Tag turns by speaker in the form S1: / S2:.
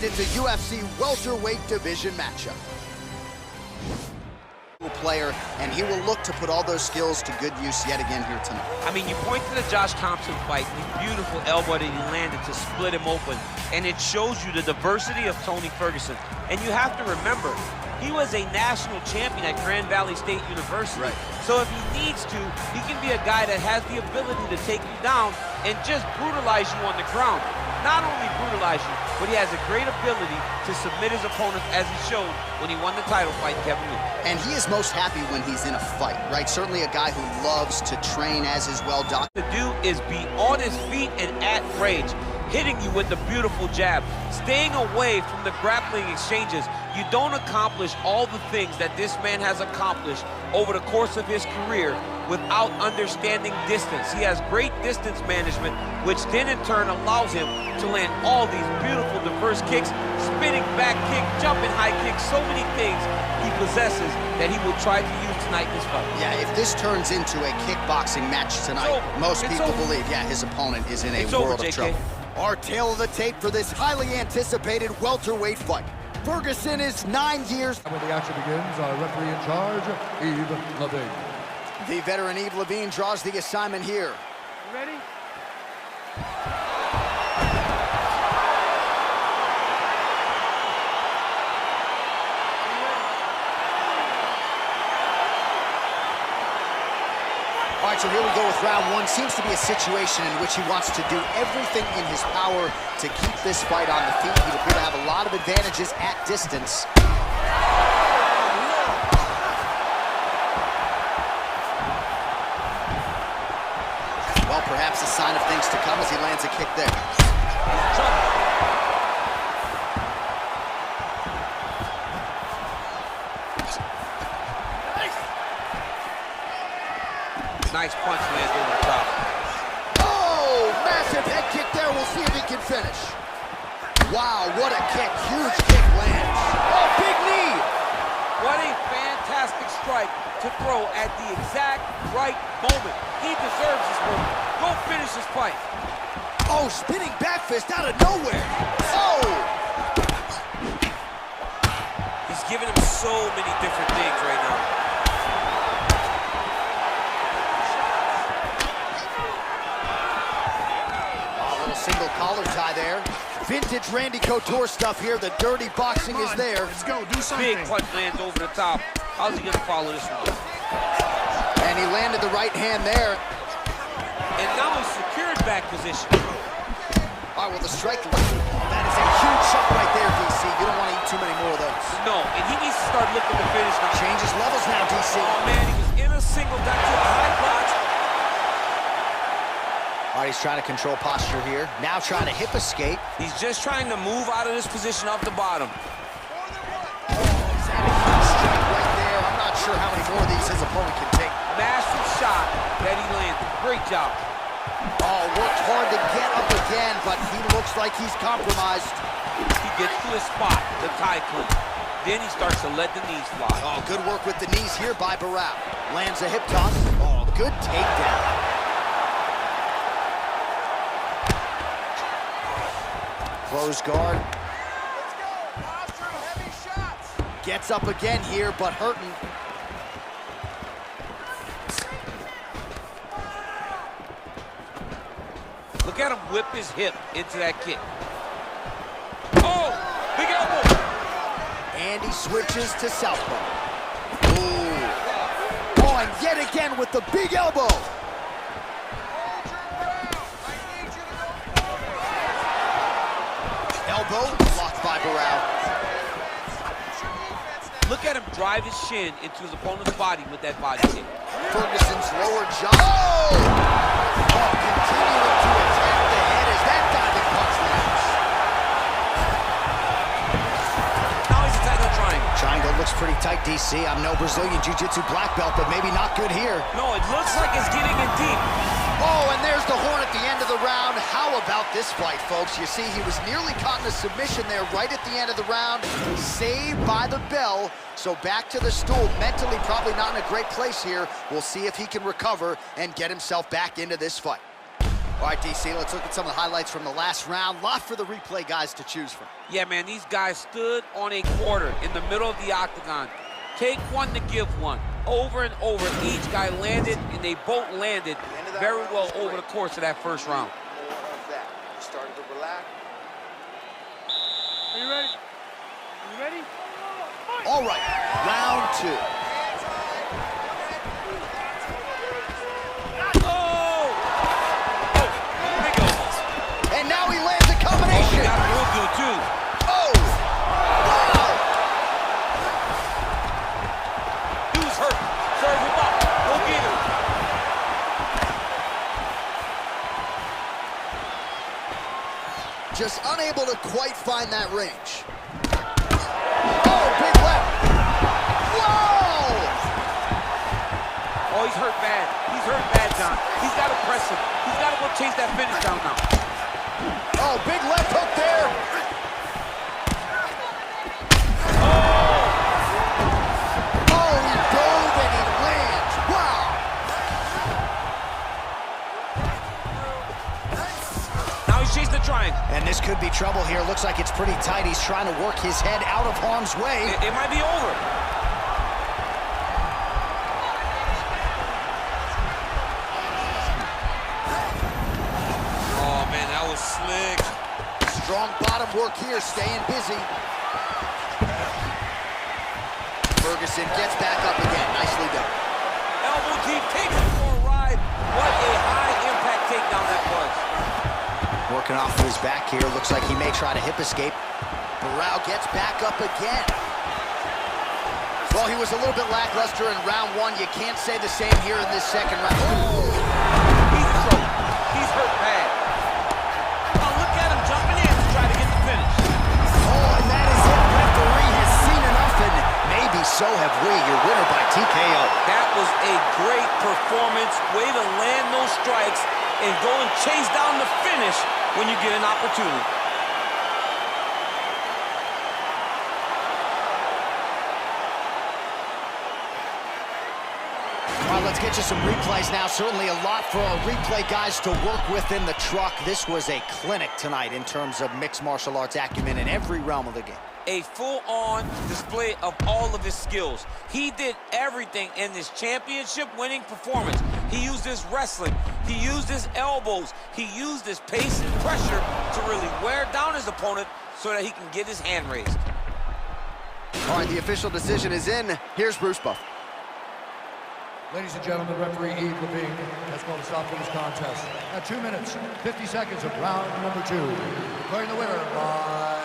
S1: Next, it's a UFC welterweight division matchup. Player, and he will look to put all those skills to good use yet again here tonight.
S2: I mean, you point to the Josh Thompson fight, the beautiful elbow that he landed to split him open, and it shows you the diversity of Tony Ferguson. And you have to remember, he was a national champion at Grand Valley State University.
S1: Right.
S2: So if he needs to, he can be a guy that has the ability to take you down and just brutalize you on the ground. Not only brutalize you, but he has a great ability to submit his opponents, as he showed when he won the title fight in Kevin Lee.
S1: And he is most happy when he's in a fight, right? Certainly a guy who loves to train, as is well done.
S2: To do is be on his feet and at range, hitting you with the beautiful jab, staying away from the grappling exchanges. You don't accomplish all the things that this man has accomplished over the course of his career without understanding distance. He has great distance management, which then in turn allows him to land all these beautiful diverse kicks, spinning back kick, jumping high kick, so many things he possesses that he will try to use tonight in this fight.
S1: Yeah, if this turns into a kickboxing match tonight, most people believe, yeah, his opponent is in a world of trouble. Our tail of the tape for this highly anticipated welterweight fight. Ferguson is 9 years.
S3: When the action begins, our referee in charge, Yves Levine.
S1: The veteran Yves Levine draws the assignment here.
S2: You ready?
S1: All right, so here we go with round one. Seems to be a situation in which he wants to do everything in his power to keep this fight on the feet. He'd appear to have a lot of advantages at distance. Well, perhaps a sign of things to come as he lands a kick there.
S2: Nice punch lands over the top.
S1: Oh, massive head kick there. We'll see if he can finish. Wow, what a kick. Huge kick lands. Oh, big knee.
S2: What a fantastic strike to throw at the exact right moment. He deserves this moment. Go finish this fight.
S1: Oh, spinning back fist out of nowhere. Oh!
S2: He's giving him so many different things right now.
S1: Single collar tie there. Vintage Randy Couture stuff here. The dirty boxing is there.
S3: Let's go, do something.
S2: Big punch lands over the top. How's he gonna follow this one?
S1: And he landed the right hand there.
S2: And now he's secured back position.
S1: All right, well, the strike. That is a huge shot right there, DC. You don't want to eat too many more of those.
S2: No, and he needs to start looking to finish now.
S1: Changes levels now, DC.
S2: Oh, man, he was in a single down to a high box.
S1: All right, he's trying to control posture here. Now trying to hip escape.
S2: He's just trying to move out of this position off the bottom.
S1: Oh, he's had a huge strike right there. I'm not sure how many more of these his opponent can take.
S2: Massive shot that he landed. Great job.
S1: Oh, worked hard to get up again, but he looks like he's compromised.
S2: He gets to his spot, the tie clinch. Then he starts to let the knees fly.
S1: Oh, good work with the knees here by Barao. Lands a hip toss. Oh, good takedown. Close guard.
S4: Let's go. Posture, heavy shots.
S1: Gets up again here, but hurting.
S2: Look at him whip his hip into that kick. Oh, big elbow.
S1: And he switches to southpaw. Ooh. Oh, and yet again with the big elbow. Elbow blocked by Barao.
S2: Look at him drive his shin into his opponent's body with that body kick.
S1: Ferguson's lower jaw. Oh! Oh, continuing to attack the head as that diving punch lands.
S2: Now he's attacking the triangle.
S1: Triangle looks pretty tight, DC. I'm no Brazilian Jiu-Jitsu black belt, but maybe not good here.
S2: No, it looks like it's getting in deep.
S1: Oh, and there's the horn at the end of the round. How about this fight, folks? You see, he was nearly caught in a submission there right at the end of the round. Saved by the bell. So back to the stool. Mentally probably not in a great place here. We'll see if he can recover and get himself back into this fight. All right, DC, let's look at some of the highlights from the last round. Lot for the replay guys to choose from.
S2: Yeah, man, these guys stood on a quarter in the middle of the octagon. Take one to give one. Over and over, each guy landed, and they both landed very well over the course of that first round.
S4: More of that. You started to relax.
S5: Are you ready? Are you ready?
S1: All right, round 2. And now he lands a combination.
S2: He got him real good, too.
S1: Oh! Wow!
S2: He was hurt. Serve him up. Go get him.
S1: Just unable to quite find that range. Oh, big left. Whoa!
S2: Oh, he's hurt bad. He's hurt bad, John. He's got to press him. He's got to go chase that finish down now.
S1: Oh, big left hook there. Oh, he dove and he lands. Wow.
S2: Now he's chasing the triangle.
S1: And this could be trouble here. Looks like it's pretty tight. He's trying to work his head out of harm's way.
S2: It might be over. Oh, man, that was slick.
S1: Strong bottom work here, staying busy. Ferguson gets back up again. Nicely done.
S2: Elbow deep, takes him for a ride. What a high-impact takedown that was.
S1: Working off to his back here. Looks like he may try to hip escape. Barao gets back up again. Well, he was a little bit lackluster in round 1. You can't say the same here in this second round. Ooh.
S2: He's in trouble. He's hurt bad. Oh, look at him jumping in to try to get the finish.
S1: Oh, and that is it. Referee has seen enough, and maybe so have we. Your winner by TKO.
S2: That was a great performance. Way to land those strikes and go and chase down the finish when you get an opportunity.
S1: All right, let's get you some replays now. Certainly a lot for our replay guys to work with in the truck. This was a clinic tonight in terms of mixed martial arts acumen in every realm of the game.
S2: A full-on display of all of his skills. He did everything in this championship-winning performance. He used his wrestling. He used his elbows. He used his pace and pressure to really wear down his opponent so that he can get his hand raised.
S1: All right, the official decision is in. Here's Bruce Buff.
S3: Ladies and gentlemen, referee Yves Levine has called a stop to this contest at 2 minutes, 50 seconds of round number 2. Declaring the winner by